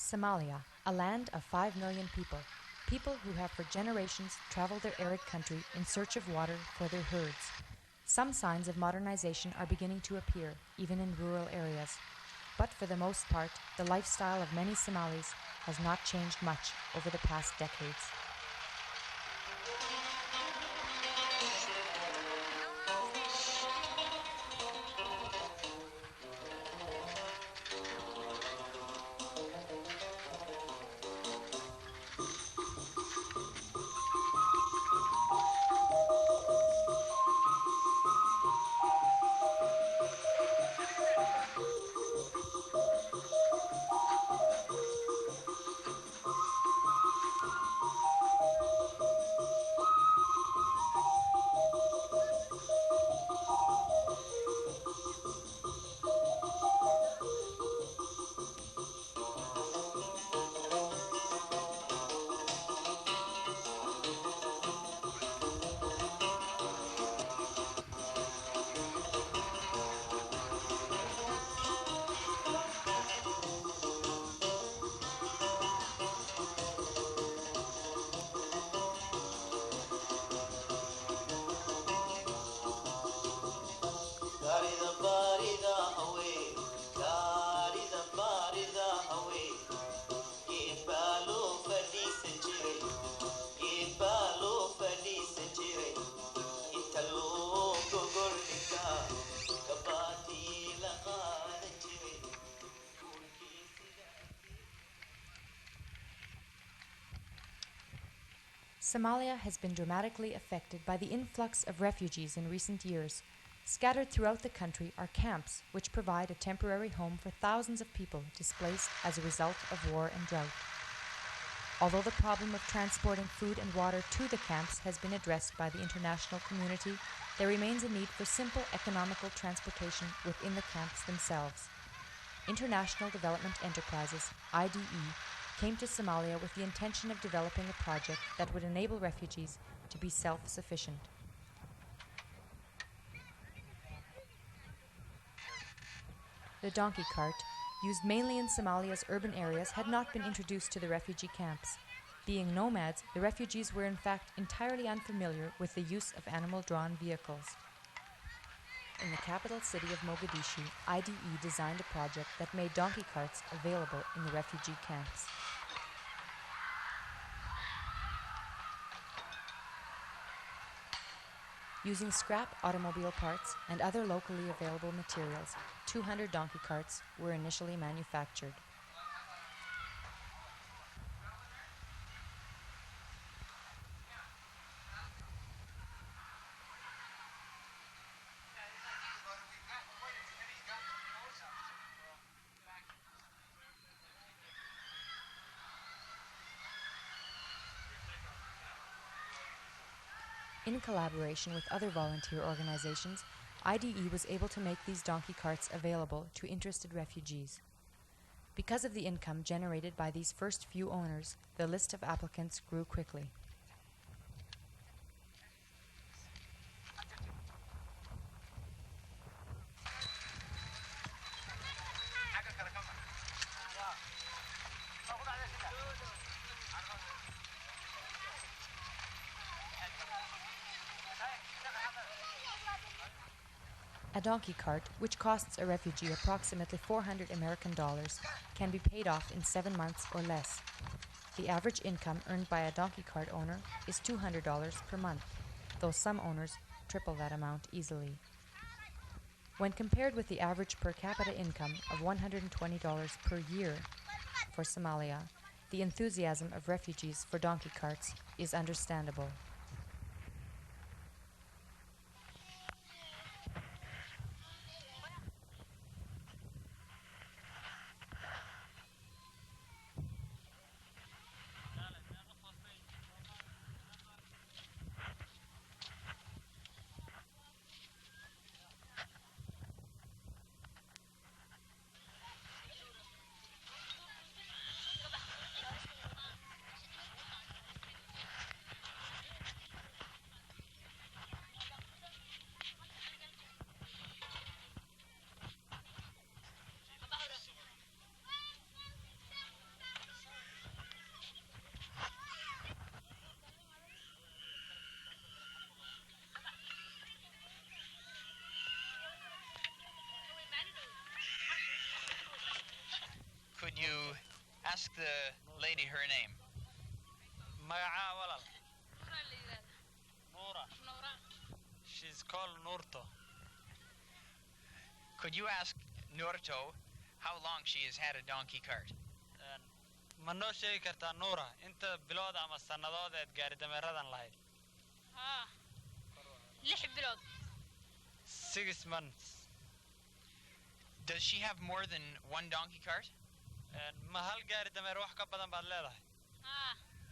Somalia, a land of 5 million people, people who have for generations traveled their arid country in search of water for their herds. Some signs of modernization are beginning to appear, even in rural areas. But for the most part, the lifestyle of many Somalis has not changed much over the past decades. Somalia has been dramatically affected by the influx of refugees in recent years. Scattered throughout the country are camps which provide a temporary home for thousands of people displaced as a result of war and drought. Although the problem of transporting food and water to the camps has been addressed by the international community, there remains a need for simple economical transportation within the camps themselves. International Development Enterprises, iDE, came to Somalia with the intention of developing a project that would enable refugees to be self-sufficient. The donkey cart, used mainly in Somalia's urban areas, had not been introduced to the refugee camps. Being nomads, the refugees were in fact entirely unfamiliar with the use of animal-drawn vehicles. In the capital city of Mogadishu, iDE designed a project that made donkey carts available in the refugee camps. Using scrap automobile parts and other locally available materials, 200 donkey carts were initially manufactured. In collaboration with other volunteer organizations, iDE was able to make these donkey carts available to interested refugees. Because of the income generated by these first few owners, the list of applicants grew quickly. A donkey cart, which costs a refugee approximately $400 American, can be paid off in 7 months or less. The average income earned by a donkey cart owner is $200 per month, though some owners triple that amount easily. When compared with the average per capita income of $120 per year for Somalia, the enthusiasm of refugees for donkey carts is understandable. ask the lady her name? Magaca walal. Noora. She's called Noorto. Could you ask Nurto how long she has had a donkey cart? Ma noo sheegi kartaa Noora inta bilood ama sannadood eed gaari dameeradan lahayd? 6 bilood. 6 months. Does she have more than one donkey cart? Ma hal gaari dameer wax ka badan baad leedahay?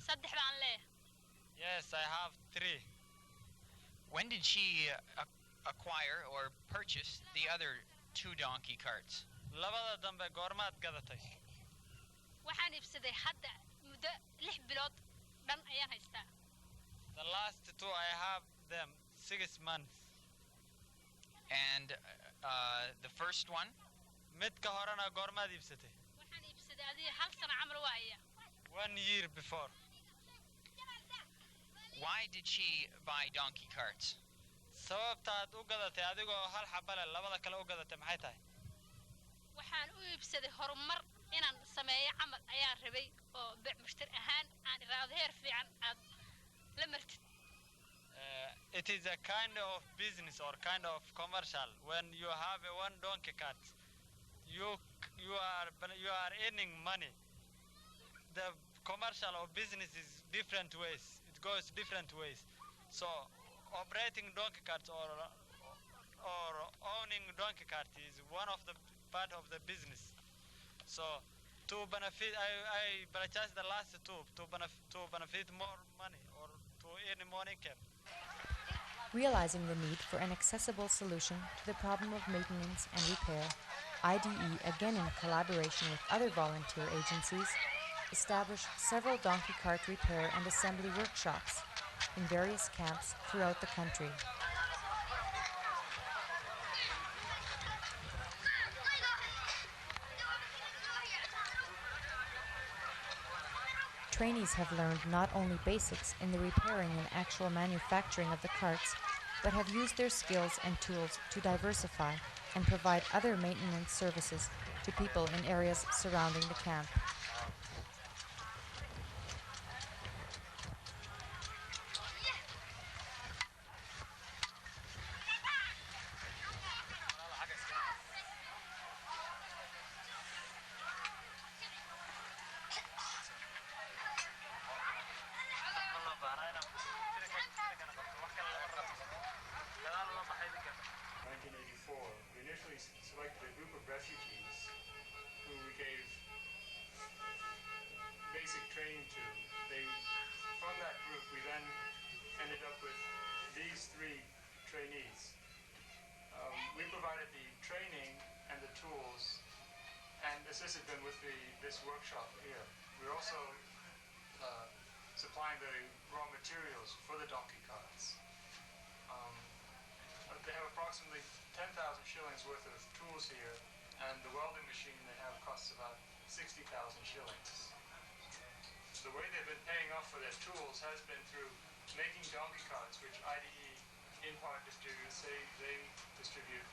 3 baan leeyahay. Yes, I have 3. When did she acquire or purchase the other 2 donkey carts? Labada dambe goormaad gadatay? Waxaan iibsaday hadda muddo 6 bilood dhan ayaan haystaa. The last 2 I have them 6 months. And the first one? Mid ka horena goormaad iibsatay? Waxaan iibsaday adiga 1 sano camal waaya. 1 year before. Why did she buy donkey carts? Sababtaad u gadatay adigoo hal xabale labada kale u gadatay maxay tahay? Waxaan u iibsaday horumar inaan sameeyo camal ayaan rabay oo mushtari ahaan aan iraado heer fiican aad la martid. It is a kind of business or kind of commercial. When you have a 1 donkey cart, you are earning money. The commercial or business is different ways. It goes different ways. So operating donkey carts or owning donkey cart is one of the part of the business. So to benefit, I purchased the last 2 to benefit more money or to earn more income. Realizing the need for an accessible solution to the problem of maintenance and repair, iDE, again in collaboration with other volunteer agencies, established several donkey cart repair and assembly workshops in various camps throughout the country. Trainees have learned not only basics in the repairing and actual manufacturing of the carts, but have used their skills and tools to diversify and provide other maintenance services to people in areas surrounding the camp. We initially selected a group of refugees who we gave basic training to. From that group, we then ended up with these 3 trainees. We provided the training and the tools and assisted them with this workshop here. We're also supplying the raw materials for the donkey carts. They have approximately 10,000 shillings worth of tools here, and the welding machine they have costs about 60,000 shillings. The way they've been paying off for their tools has been through making donkey carts, which iDE in part distributes. They distribute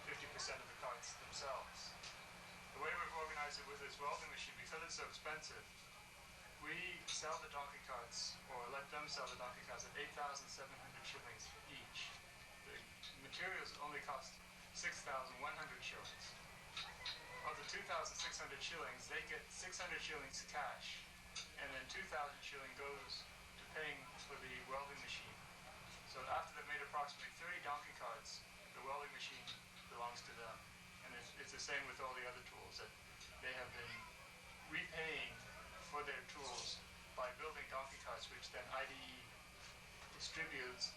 50% of the carts themselves. The way we've organized it with this welding machine, because it's so expensive, we sell the donkey carts, or let them sell the donkey carts at 8,700 shillings each. The materials only cost 6,100 shillings. Of the 2,600 shillings, they get 600 shillings cash, and then 2,000 shilling goes to paying for the welding machine. So after they've made approximately 30 donkey carts, the welding machine belongs to them. And it's the same with all the other tools, that they have been repaying for their tools by building donkey carts, which then iDE distributes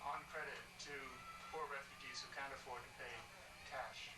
on credit to poor refugees who can't afford to pay cash.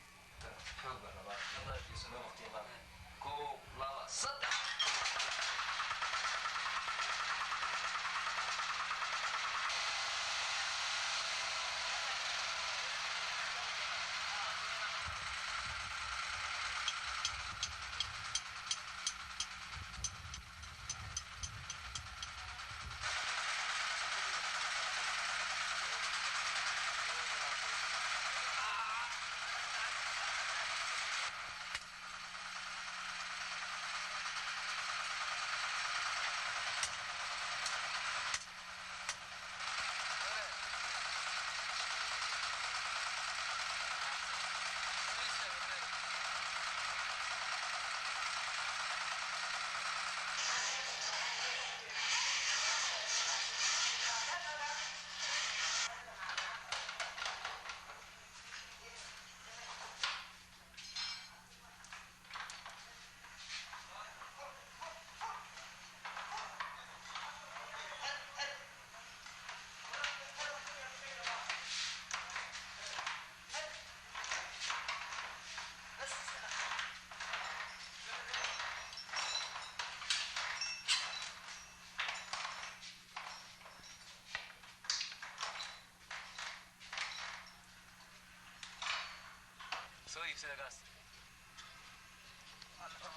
soo iibsada gaas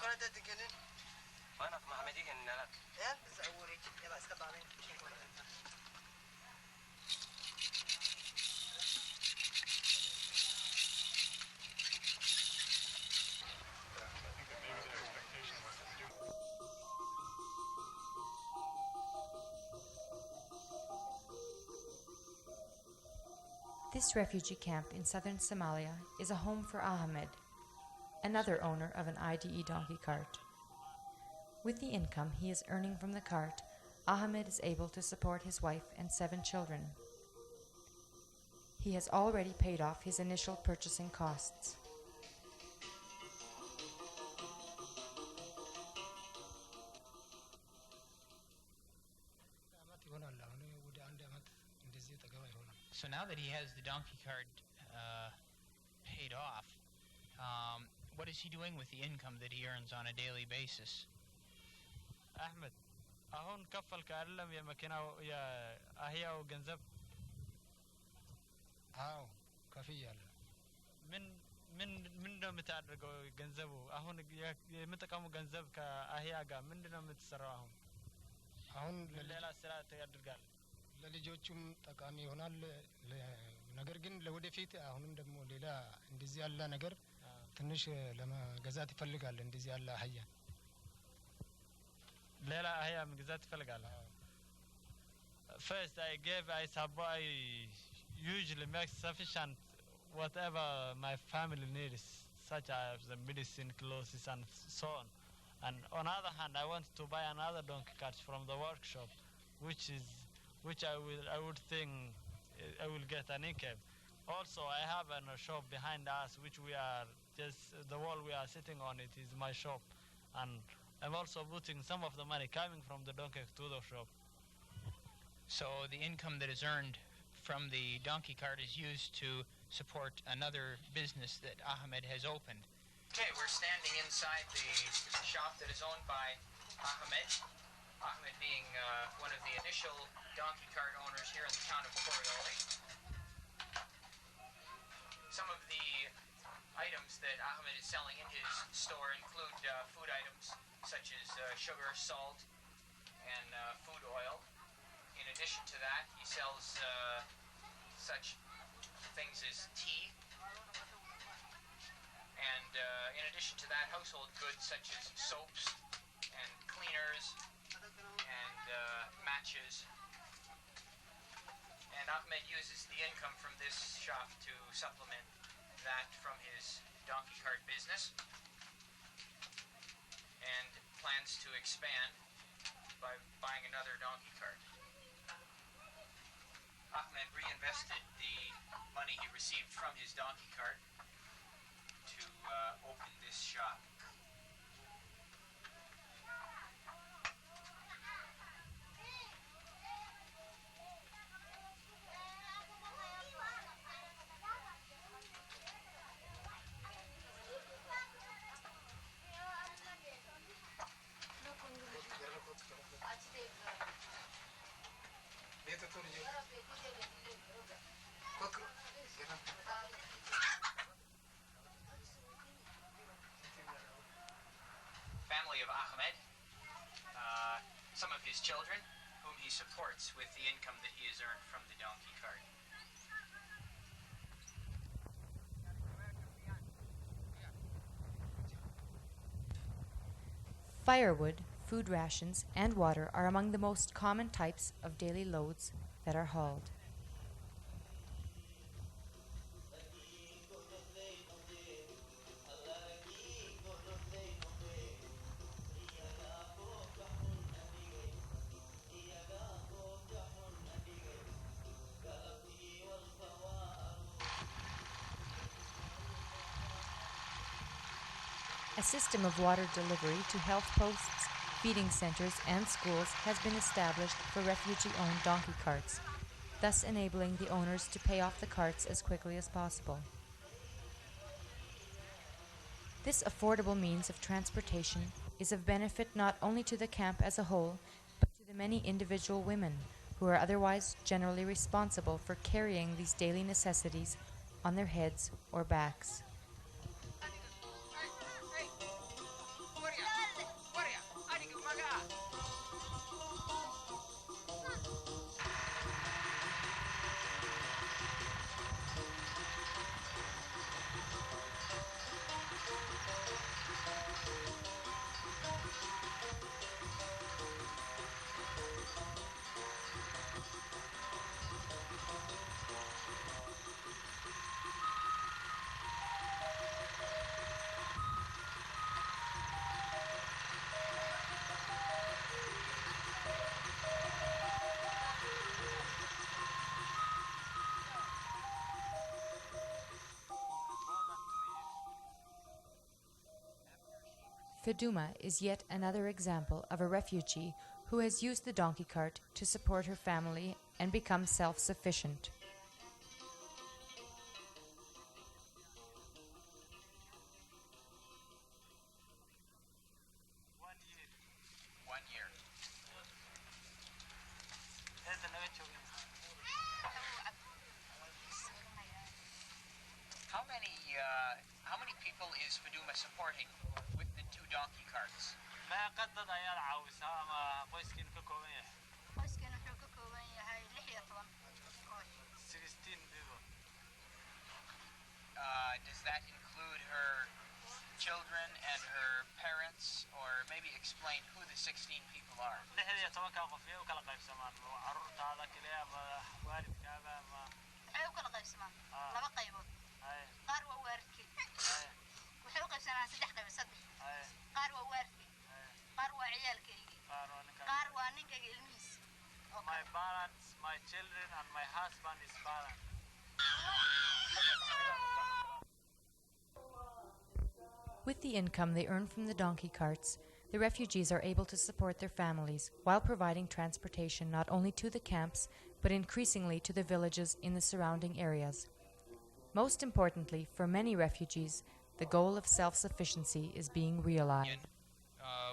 kala dadkenin waana maxamediga nala zawuri yaba iska baaleen This refugee camp in southern Somalia is a home for Ahmed, another owner of an iDE donkey cart. With the income he is earning from the cart, Ahmed is able to support his wife and 7 children. He has already paid off his initial purchasing costs. So now that he has the donkey cart paid off, what is he doing with the income that he earns on a daily basis? Ahmed, ahun kafalka allam ya makina ya ahiya و ganzab كفية من دم تعرقوا جنزبوا أهون متقاموا جنزب كأهياجا من دم تسرعهم አሁን ሌላ ስራ ያደርጋል ለልጆቹም ጠቃሚ ይሆናል ነገር ግን ለወደፊት አሁንም ደግሞ ሌላ እንደዚህ ያለ ነገር ትንሽ ለመገዛት ይፈልጋል እንደዚህ ያለ አህያ ሌላ አህያ መግዛት ይፈልጋል First I supply usually make sufficient whatever my family needs such as the medicine clothes and so on and on the other hand I want to buy another donkey cart from the workshop which I would think I will get an income also I have a shop behind us which we are just the wall we are sitting on it is my shop and I'm also putting some of the money coming from the donkey to the shop So the income that is earned from the donkey cart is used to support another business that Ahmed has opened. Okay, we're standing inside the shop that is owned by Ahmed. Ahmed being one of the initial donkey cart owners here in the town of Coriolis. Some of the items that Ahmed is selling in his store include food items such as sugar, salt, and food oil. In addition to that, he sells such things as tea. And in addition to that, household goods such as soaps and cleaners and matches. And Ahmed uses the income from this shop to supplement that from his donkey cart business and plans to expand by buying another donkey cart. Ahmed reinvested the money he received from his donkey cart to open this shop. Family of Ahmed, some of his children, whom he supports with the income that he has earned from the donkey cart. Firewood, food rations, and water are among the most common types of daily loads that are hauled. A system of water delivery to health posts, feeding centers, and schools has been established for refugee-owned donkey carts, thus enabling the owners to pay off the carts as quickly as possible. This affordable means of transportation is of benefit not only to the camp as a whole, but to the many individual women who are otherwise generally responsible for carrying these daily necessities on their heads or backs. Feduma is yet another example of a refugee who has used the donkey cart to support her family and become self-sufficient. How many people is Feduma supporting with the two donkey carts? qoyskan wuxuu ka kooban yahay 16 qoys. 16 people. Does that include her children and her parents, or maybe explain who the 16 people are? 16 qof ee u kala qaybsamaan carruurtaada kaliya ama waalidkaaga ama waxay u kala qaybsamaan laba qaybood. qaar waa waalidkii waxay u qaybsanaan 3 qaybood 3 qaar waa waalidkii qaar waa ciyaalkeygii qaar waa ninkayga ilmihiis. My parents, my children and my husband is parent. With the income they earn from the donkey carts, the refugees are able to support their families while providing transportation not only to the camps, but increasingly to the villages in the surrounding areas. Most importantly, for many refugees, the goal of self-sufficiency is being realized.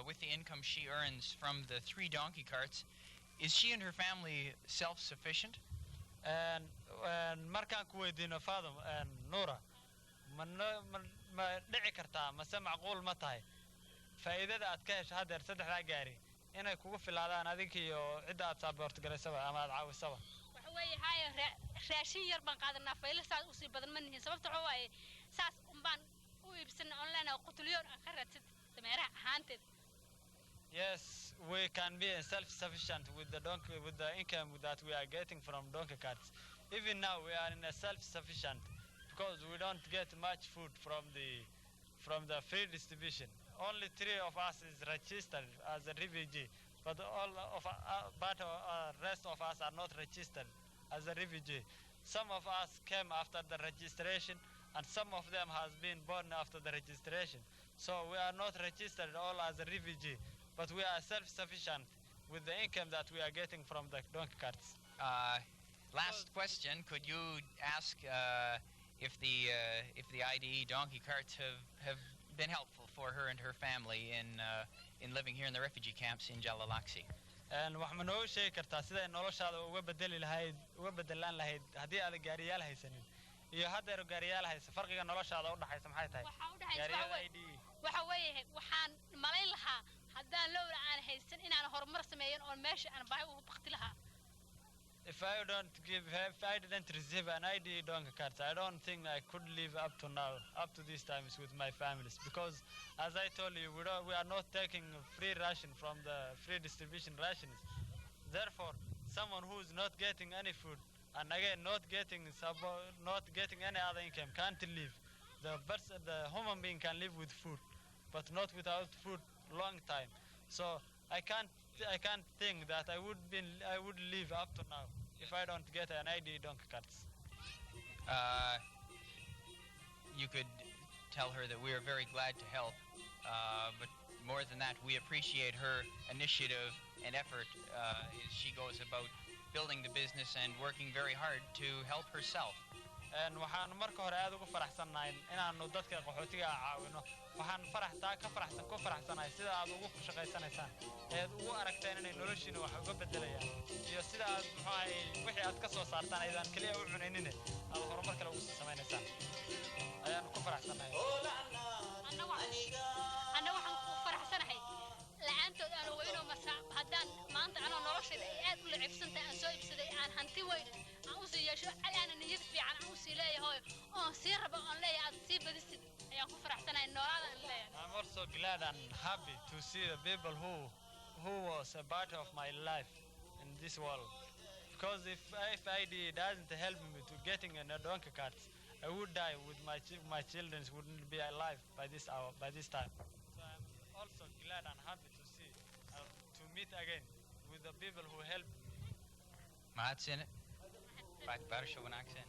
With the income she earns from the 3 donkey carts, is she and her family self-sufficient? And markaan ku weydiino Faadum Nuura ma dhici kartaa mase macquul ma tahay faa'iidada aad ka hesho hadeer 3 gaari inay kugu filaadaan adinka iyo cidda aad support garaysaba ama aad caawisaba? waxa weeye haye raashin yar baan qaadanaa fayl saad u sii badan ma nihin sababta waxa weeye saas baan u iibsan online oo qutulyoon aan ka raadsid dameeraha ahaanteed. Yes, we can be self-sufficient with the income that we are getting from donkey carts. Even now we are in a self-sufficient because we don't get much food from the free distribution. Only 3 of us is registered as a refugee, but rest of us are not registered as a refugee. Some of us came after the registration, and some of them has been born after the registration. So we are not registered all as a refugee, but we are self-sufficient with the income that we are getting from the donkey carts. Last question: could you ask if the iDE donkey carts have been helpful for her and her family in living here in the refugee camps in Jalalaqsi? wax ma noo sheegi kartaa sida noloshaada uga bedelaan lahayd haddii aad gaariyaal haysanin iyo haddeer gaariyaal haysa farqiga noloshaada u dhaxaysa maxay tahay? gaariyada iDE waxa weeye waxaan malayn lahaa haddaan lowra aan haysan inaan horumar sameeyo oo meesha aan baahi ugu baqti lahaa. If I didn't receive an iDE donkey cart, I don't think I could live up to now, up to these times with my families. Because, as I told you, we are not taking free ration from the free distribution rations. Therefore, someone who is not getting any food and again not getting any other income can't live. The human being can live with food, but not without food long time. So I can't think that I would live up to now if I don't get an iDE donkey carts. You could tell her that we are very glad to help, but more than that, we appreciate her initiative and effort as she goes about building the business and working very hard to help herself. waxaan marka hore aad ugu faraxsanahay inaanu dadka qaxootiga caawino. waxaan ku faraxsanahay sida aad ugu shaqaysanaysaan ee ugu aragteen inay noloshiina wax uga bedelayaan iyo sida aad wixii aad ka soo saartaan aydan kaliya u cunaynin aad horumar kale ugu samaynaysaan ayaan ku faraxsanahay. anna waxaan ku faraxsanahay la'aantood aan weyno masa haddaan maanta anoo noloshayda ay aad u lacibsantahay aan soo iibsaday aan hanti weyn aan u sii yeesho alaana niyad fiican aan u sii leeyahay oo sii rabo aan leeyahay aad sii badisid ayaan ku faraxsanahay noolaada aan leeyahay. I'm also glad and happy to see the people who was a part of my life in this world. Because if iDE doesn't help me to getting a donkey cart, I would die with my children wouldn't be alive by this hour, by this time. So I'm also glad and happy to see to meet again with the people who help. Mahadsanid. Back better show an accent.